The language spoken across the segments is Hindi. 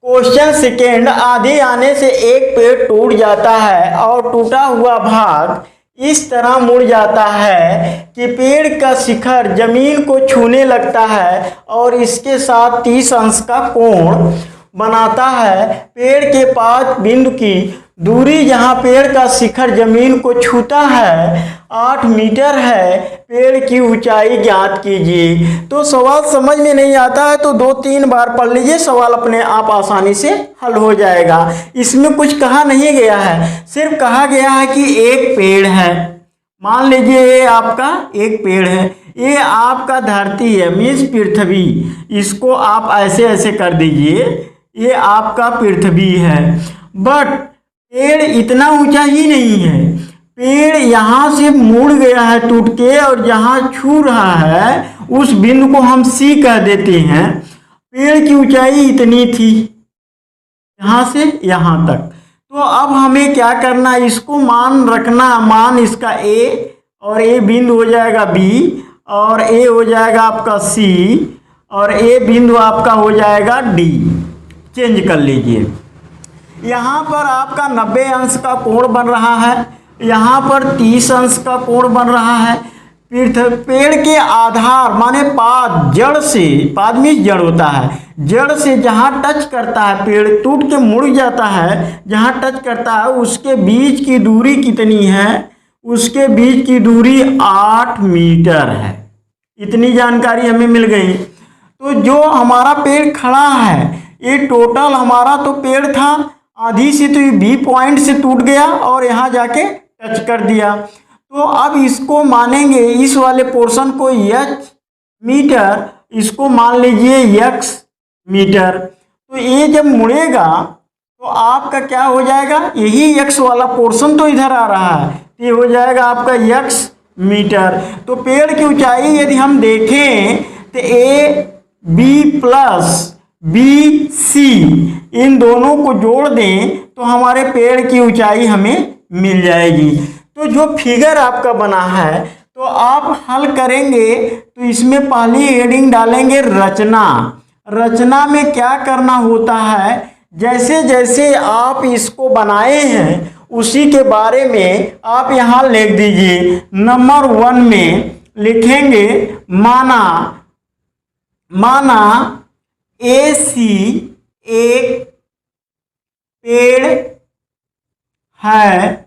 क्वेश्चन सेकेंड, आंधी आने से एक पेड़ टूट जाता है और टूटा हुआ भाग इस तरह मुड़ जाता है कि पेड़ का शिखर जमीन को छूने लगता है और इसके साथ 30 अंश का कोण बनाता है। पेड़ के 5 बिंदु की दूरी जहां पेड़ का शिखर जमीन को छूता है 8 मीटर है। पेड़ की ऊंचाई ज्ञात कीजिए। तो सवाल समझ में नहीं आता है तो 2-3 बार पढ़ लीजिए, सवाल अपने आप आसानी से हल हो जाएगा। इसमें कुछ कहा नहीं गया है, सिर्फ कहा गया है कि एक पेड़ है। मान लीजिए ये आपका एक पेड़ है, ये आपका धरती है मीन्स पृथ्वी, इसको आप ऐसे ऐसे कर दीजिए, ये आपका पृथ्वी है। बट पेड़ इतना ऊंचा ही नहीं है, पेड़ यहाँ से मुड़ गया है टूट के और जहाँ छू रहा है उस बिंदु को हम सी कह देते हैं। पेड़ की ऊंचाई इतनी थी यहाँ से यहाँ तक। तो अब हमें क्या करना, इसको मान रखना, मान इसका ए और ए बिंदु हो जाएगा बी और ए हो जाएगा आपका सी और ए बिंदु आपका हो जाएगा डी। चेंज कर लीजिए। यहाँ पर आपका 90 अंश का कोण बन रहा है, यहाँ पर 30 अंश का कोण बन रहा है। पेड़ के आधार माने पाद, जड़ से, पाद में जड़ होता है, जड़ से जहाँ टच करता है पेड़ टूट के मुड़ जाता है, जहाँ टच करता है उसके बीच की दूरी कितनी है, उसके बीच की दूरी 8 मीटर है। इतनी जानकारी हमें मिल गई। तो जो हमारा पेड़ खड़ा है ये टोटल हमारा तो पेड़ था, आधी से तो ये बी पॉइंट से टूट गया और यहाँ जाके टच कर दिया। तो अब इसको मानेंगे, इस वाले पोर्शन को एच मीटर, इसको मान लीजिए एक्स मीटर। तो ये जब मुड़ेगा तो आपका क्या हो जाएगा, यही एक्स वाला पोर्शन तो इधर आ रहा है, ये हो जाएगा आपका एक्स मीटर। तो पेड़ की ऊंचाई यदि हम देखें तो A B plus B C इन दोनों को जोड़ दें तो हमारे पेड़ की ऊंचाई हमें मिल जाएगी। तो जो फिगर आपका बना है तो आप हल करेंगे तो इसमें पहली हेडिंग डालेंगे रचना। रचना में क्या करना होता है, जैसे जैसे आप इसको बनाए हैं उसी के बारे में आप यहाँ लिख दीजिए। नंबर 1 में लिखेंगे माना ए सी एक पेड़ है।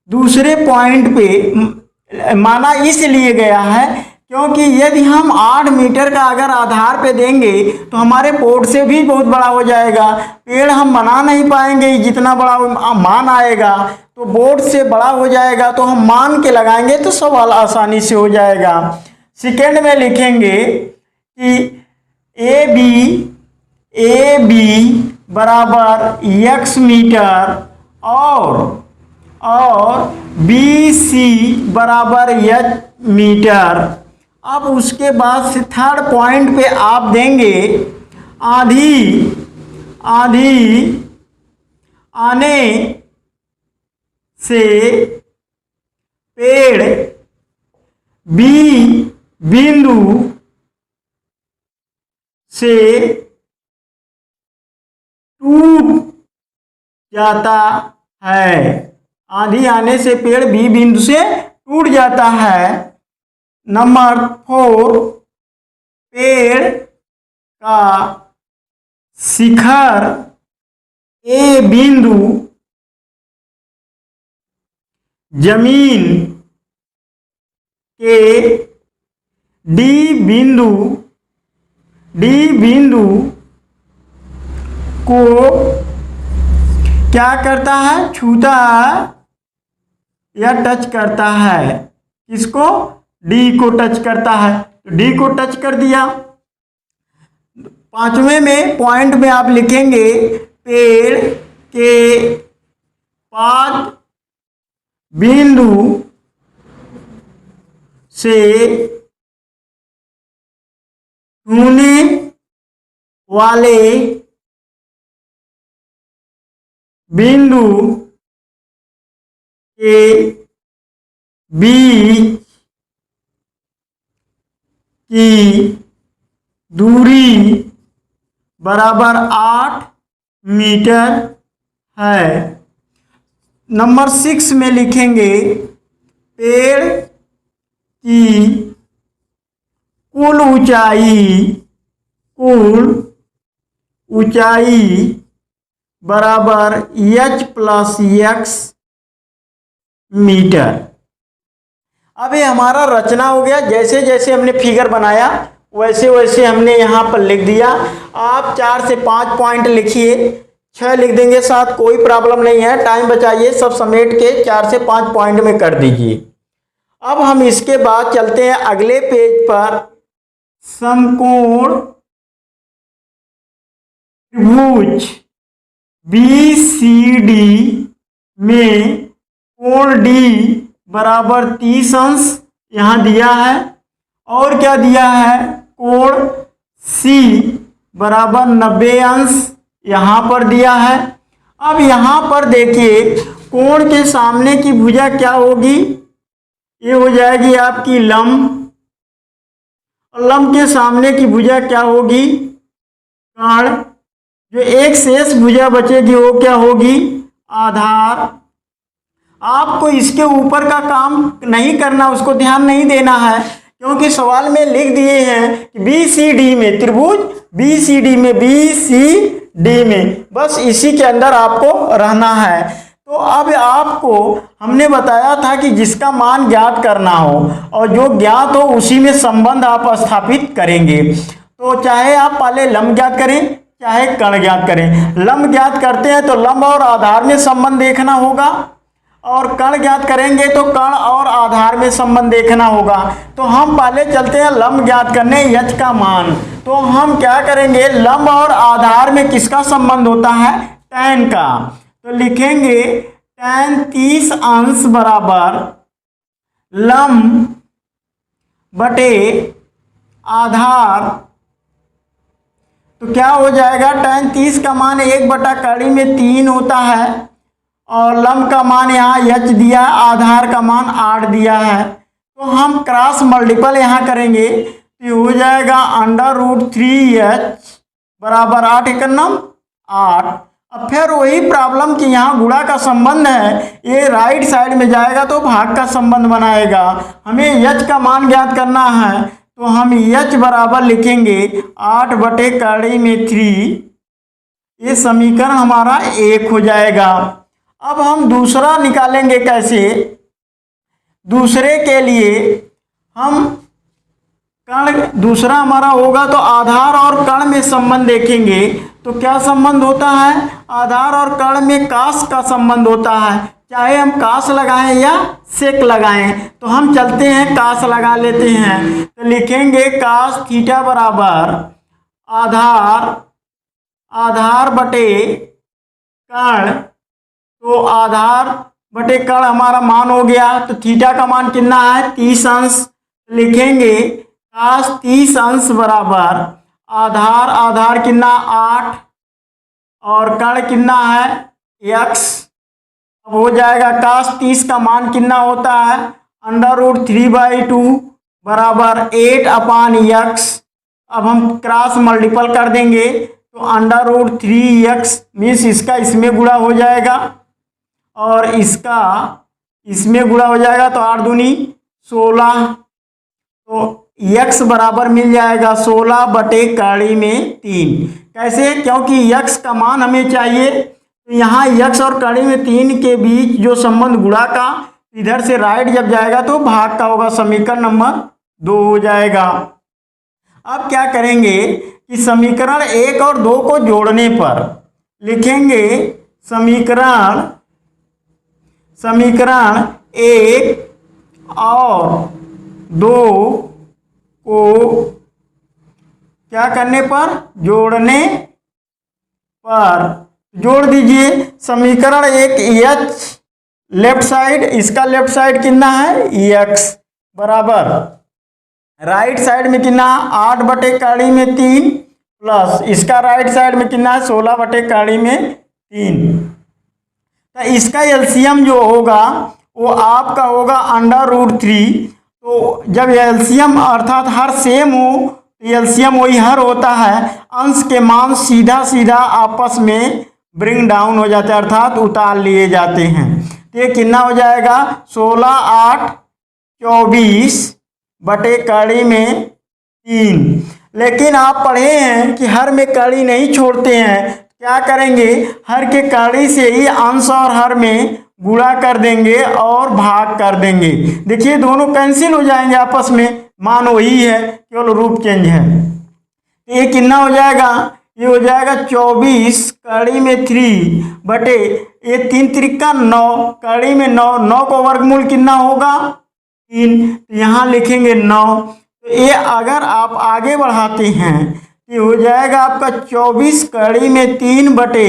दूसरे पॉइंट पे माना इसलिए गया है क्योंकि यदि हम 8 मीटर का अगर आधार पे देंगे तो हमारे बोर्ड से भी बहुत बड़ा हो जाएगा, पेड़ हम बना नहीं पाएंगे, जितना बड़ा मान आएगा तो बोर्ड से बड़ा हो जाएगा, तो हम मान के लगाएंगे तो सवाल आसानी से हो जाएगा। सेकेंड में लिखेंगे कि ए बी बराबर एक्स मीटर और बी सी बराबर एच मीटर। अब उसके बाद से थर्ड पॉइंट पे आप देंगे आंधी आने से पेड़ बी बिंदु से टूट जाता है। आंधी आने से पेड़ बी बिंदु से टूट जाता है। नंबर 4 पेड़ का शिखर ए बिंदु जमीन के डी बिंदु को क्या करता है, छूता है या टच करता है। किसको, डी को टच करता है, तो डी को टच कर दिया। 5वें में पॉइंट में आप लिखेंगे पेड़ के पाद बिंदु से छूने वाले बिंदु के बीच की दूरी बराबर 8 मीटर है। नंबर 6 में लिखेंगे पेड़ की कुल ऊंचाई बराबर h प्लस x मीटर। अब ये हमारा रचना हो गया। जैसे जैसे हमने फिगर बनाया वैसे वैसे हमने यहाँ पर लिख दिया। आप 4 से 5 पॉइंट लिखिए, 6 लिख देंगे 7, कोई प्रॉब्लम नहीं है। टाइम बचाइए, सब समेट के 4 से 5 पॉइंट में कर दीजिए। अब हम इसके बाद चलते हैं अगले पेज पर। समकोण त्रिभुज BCD में कोण D बराबर 30 अंश यहाँ दिया है, और क्या दिया है, कोण C बराबर 90 अंश यहाँ पर दिया है। अब यहाँ पर देखिए कोण के सामने की भुजा क्या होगी, ये हो जाएगी आपकी लंब, और लंब के सामने की भुजा क्या होगी, कर्ण। जो एक शेष भुजा बचेगी वो क्या होगी, आधार। आपको इसके ऊपर का काम नहीं करना, उसको ध्यान नहीं देना है, क्योंकि सवाल में लिख दिए हैं कि BCD में, त्रिभुज BCD में, BCD में, बस इसी के अंदर आपको रहना है। तो अब आपको हमने बताया था कि जिसका मान ज्ञात करना हो और जो ज्ञात हो उसी में संबंध आप स्थापित करेंगे। तो चाहे आप पहले लंब ज्ञात करें चाहे कर्ण ज्ञात करें। लंब ज्ञात करते हैं तो लंब और आधार में संबंध देखना होगा, और कर्ण ज्ञात करेंगे तो कर्ण और आधार में संबंध देखना होगा। तो हम पहले चलते हैं लंब ज्ञात करने, h का मान। तो हम क्या करेंगे, लंब और आधार में किसका संबंध होता है, tan का। तो लिखेंगे tan 30 अंश बराबर लंब बटे आधार। तो क्या हो जाएगा, tan 30 का मान 1/3 होता है, और लंब का मान यहाँ h दिया, आधार का मान 8 दिया है। तो हम क्रॉस मल्टीपल यहाँ करेंगे तो हो जाएगा √3h बराबर 8 × 9 8। अब फिर वही प्रॉब्लम कि यहाँ गुणा का संबंध है, ये राइट साइड में जाएगा तो भाग का संबंध बनाएगा। हमें h का मान ज्ञात करना है, तो हम h बराबर लिखेंगे 8/3। ये समीकरण हमारा 1 हो जाएगा। अब हम दूसरा निकालेंगे कैसे, दूसरे के लिए हम कर्ण, दूसरा हमारा होगा तो आधार और कर्ण में संबंध देखेंगे। तो क्या संबंध होता है, आधार और कर्ण में कास का संबंध होता है, चाहे हम कास लगाएं या सेक लगाएं। तो हम चलते हैं कास लगा लेते हैं। तो लिखेंगे कास थीटा बराबर आधार बटे कर्ण। तो आधार बटे कर्ण हमारा मान हो गया, तो थीटा का मान कितना है, 30 अंश। लिखेंगे कास 30 अंश बराबर आधार कितना 8, और कर्ण कितना है x। अब हो जाएगा कास 30 का मान कितना होता है, √3/2 बराबर 8/x। अब हम क्रॉस मल्टीपल कर देंगे तो √3x मीन्स इसका इसमें गुणा हो जाएगा और इसका इसमें गुणा हो जाएगा, तो 8 दूनी 16। तो x बराबर मिल जाएगा 16/3। कैसे, क्योंकि x का मान हमें चाहिए, तो यहाँ x और 3 के बीच जो संबंध गुणा का, इधर से राइट जब जाएगा तो भाग का होगा, समीकरण नंबर 2 हो जाएगा। अब क्या करेंगे कि समीकरण 1 और 2 को जोड़ने पर लिखेंगे समीकरण 1 और 2 को क्या करने पर, जोड़ने पर जोड़ दीजिए। समीकरण 1 h लेफ्ट साइड, इसका लेफ्ट साइड कितना है x बराबर राइट साइड में कितना 8/3 प्लस इसका राइट साइड में कितना है 16/3। तो इसका एलसीएम जो होगा वो आपका होगा √3। तो जब एलसीएम अर्थात हर सेम हो एलसीएम वही हर होता है, अंश के मान सीधा सीधा आपस में ब्रिंग डाउन हो जाते हैं, अर्थात उतार लिए जाते हैं। तो ये कितना हो जाएगा, 16 8 24 बटे कड़ी में 3। लेकिन आप पढ़े हैं कि हर में कड़ी नहीं छोड़ते हैं, क्या करेंगे, हर के कड़ी से ही अंश और हर में गुणा कर देंगे और भाग कर देंगे। देखिए दोनों कैंसिल हो जाएंगे आपस में, मान वही है, केवल रूप चेंज है। तो ये कितना हो जाएगा, ये हो जाएगा 24 कड़ी में 3 बटे ये 3 त्रिका 9 कड़ी में 9, 9 का वर्गमूल कितना होगा 3, तो यहाँ लिखेंगे 9। तो ये अगर आप आगे बढ़ाते हैं ये हो जाएगा आपका 24 कड़ी में 3 बटे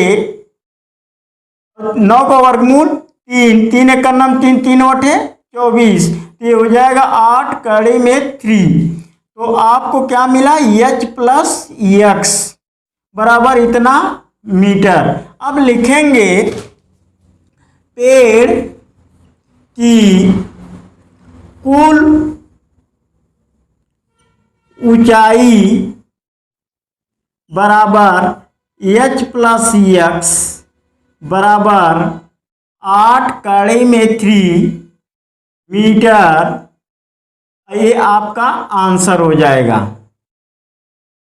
9 का वर्गमूल 3, 3 एक का नाम 3, 3 बटे 24, तो ये हो जाएगा 8 कड़ी में 3। तो आपको क्या मिला, h प्लस x बराबर इतना मीटर। अब लिखेंगे पेड़ की कुल ऊंचाई बराबर h प्लस x बराबर 8 कड़ी में 3 मीटर। ये आपका आंसर हो जाएगा।